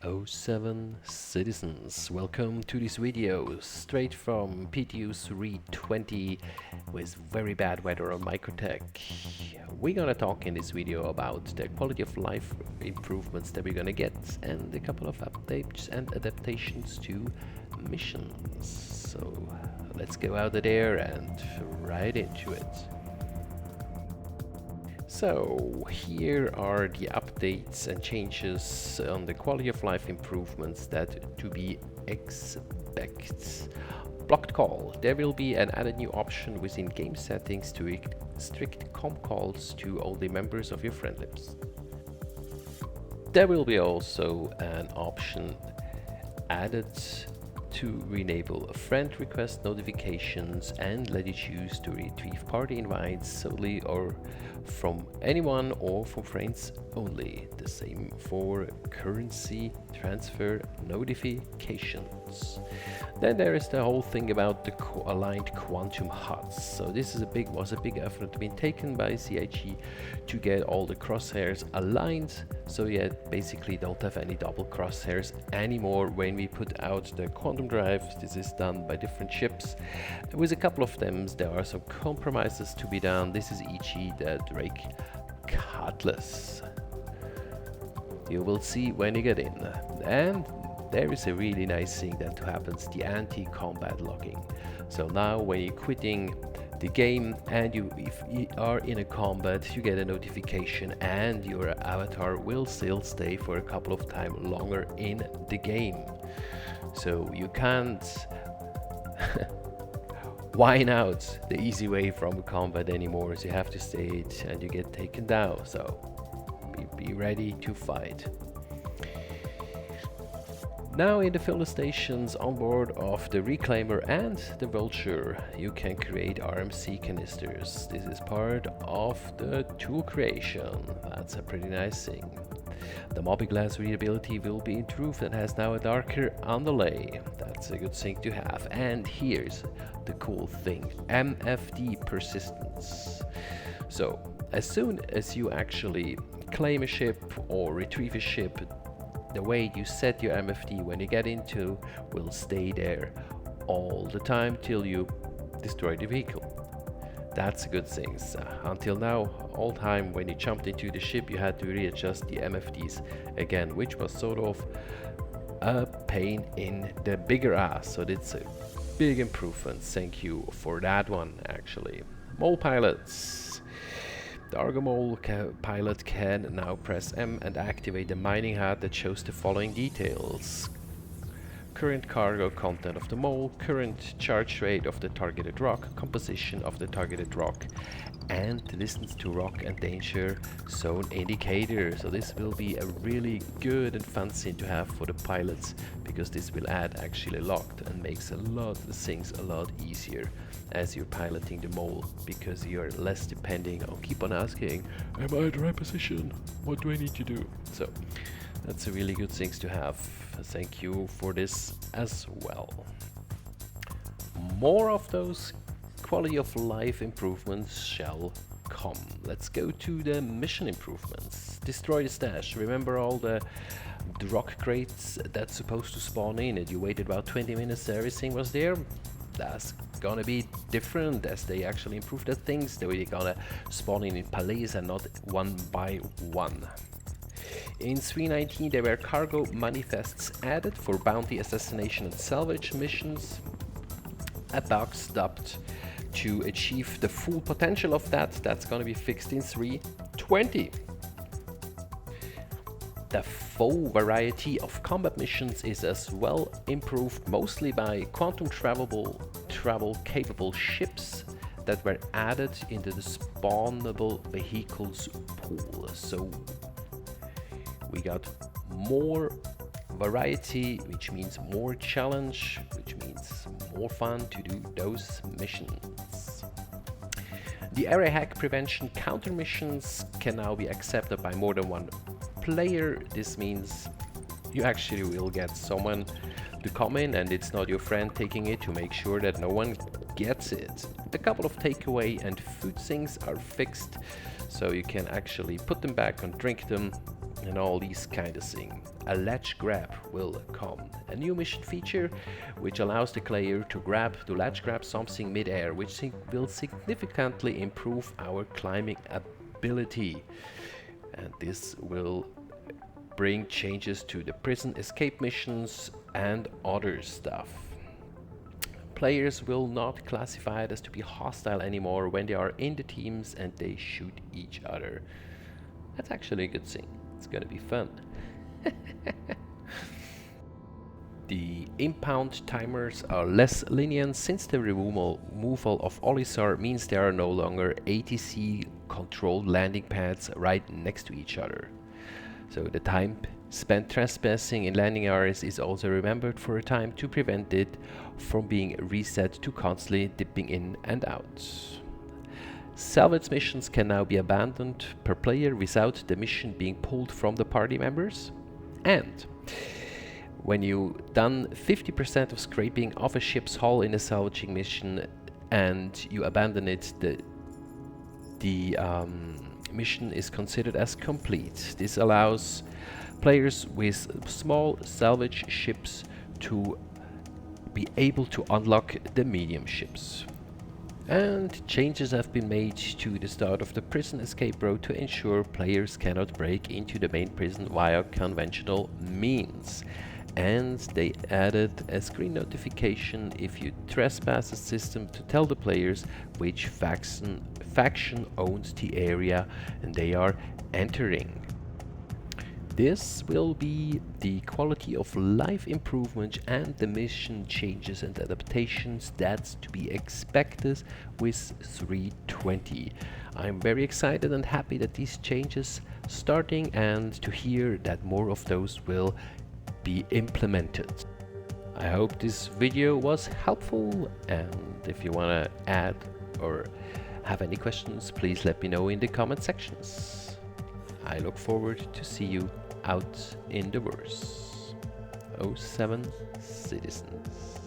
07 citizens, welcome to this video straight from PTU's Read 20 with very bad weather on Microtech. We're gonna talk in this video about the quality of life improvements that we're gonna get and a couple of updates and adaptations to missions. So let's go out of there and right into it. So here are the updates and changes on the quality of life improvements that to be expect. Blocked call. There will be an added new option within game settings to restrict comm calls to only members of your friend list. There will be also an option added to enable friend request notifications and let you choose to retrieve party invites solely or from anyone or from friends only. The same for currency transfer notifications. Then there is the whole thing about the aligned quantum HUDs. So this is was a big effort being taken by CIG to get all the crosshairs aligned, so you basically don't have any double crosshairs anymore when we put out the quantum drive. This is done by different chips. With a couple of them there are some compromises to be done. This is e.g. the Drake Cutlas. You will see when you get in. And there is a really nice thing that happens, the anti-combat logging. So now when you're quitting the game and if you are in a combat, you get a notification and your avatar will still stay for a couple of times longer in the game. So you can't whine out the easy way from combat anymore, so you have to stay it and you get taken down. So be ready to fight. Now in the filler stations on board of the Reclaimer and the Vulture, you can create RMC canisters. This is part of the tool creation. That's a pretty nice thing. The Mobiglass readability will be improved and has now a darker underlay. That's a good thing to have. And here's the cool thing, MFD persistence. So as soon as you actually claim a ship or retrieve a ship, the way you set your MFD when you get into will stay there all the time till you destroy the vehicle. That's a good thing. Until now, all time when you jumped into the ship, you had to readjust the MFDs again, which was sort of a pain in the bigger ass. So that's a big improvement. Thank you for that one, actually. Mole pilots. The Argo Mole pilot can now press M and activate the mining hat that shows the following details: current cargo content of the mole, current charge rate of the targeted rock, composition of the targeted rock, and the distance to rock and danger zone indicator. So this will be a really good and fun thing to have for the pilots, because this will add actually locked and makes a lot of things a lot easier as you're piloting the mole, because you're less depending on keep on asking, am I at the right position? What do I need to do? So that's a really good thing to have. Thank you for this as well. More of those quality of life improvements shall come. Let's go to the mission improvements. Destroy the stash. Remember all the rock crates that's supposed to spawn in it? You waited about 20 minutes, everything was there. That's gonna be different as they actually improve the things. They're gonna spawn in palace and not one by one. In 3.19 there were cargo manifests added for bounty, assassination and salvage missions. A bug stopped to achieve the full potential of that. That's gonna be fixed in 3.20. The full variety of combat missions is as well improved, mostly by quantum travel capable ships that were added into the spawnable vehicles pool. So we got more variety, which means more challenge, which means more fun to do those missions. The area hack prevention counter missions can now be accepted by more than one player. This means you actually will get someone to come in and it's not your friend taking it, to make sure that no one gets it. A couple of takeaway and food things are fixed, so you can actually put them back and drink them and all these kind of things. A ledge grab will come, a new mission feature which allows the player to ledge grab something mid-air, which will significantly improve our climbing ability. And this will bring changes to the prison escape missions and other stuff. Players will not classify it as to be hostile anymore when they are in the teams and they shoot each other. That's actually a good thing. It's gonna be fun. The impound timers are less lenient since the removal of Olisar means there are no longer ATC controlled landing pads right next to each other. So the time spent trespassing in landing areas is also remembered for a time to prevent it from being reset to constantly dipping in and out. Salvage missions can now be abandoned per player without the mission being pulled from the party members. And when you've done 50% of scraping of a ship's hull in a salvaging mission and you abandon it, the mission is considered as complete. This allows players with small salvage ships to be able to unlock the medium ships. And changes have been made to the start of the prison escape route to ensure players cannot break into the main prison via conventional means. And they added a screen notification if you trespass the system to tell the players which faction owns the area and they are entering. This will be the quality of life improvement and the mission changes and adaptations that's to be expected with 3.20. I'm very excited and happy that these changes starting and to hear that more of those will be implemented. I hope this video was helpful, and if you want to add or have any questions, please let me know in the comment sections. I look forward to see you out in the verse. 07 citizens.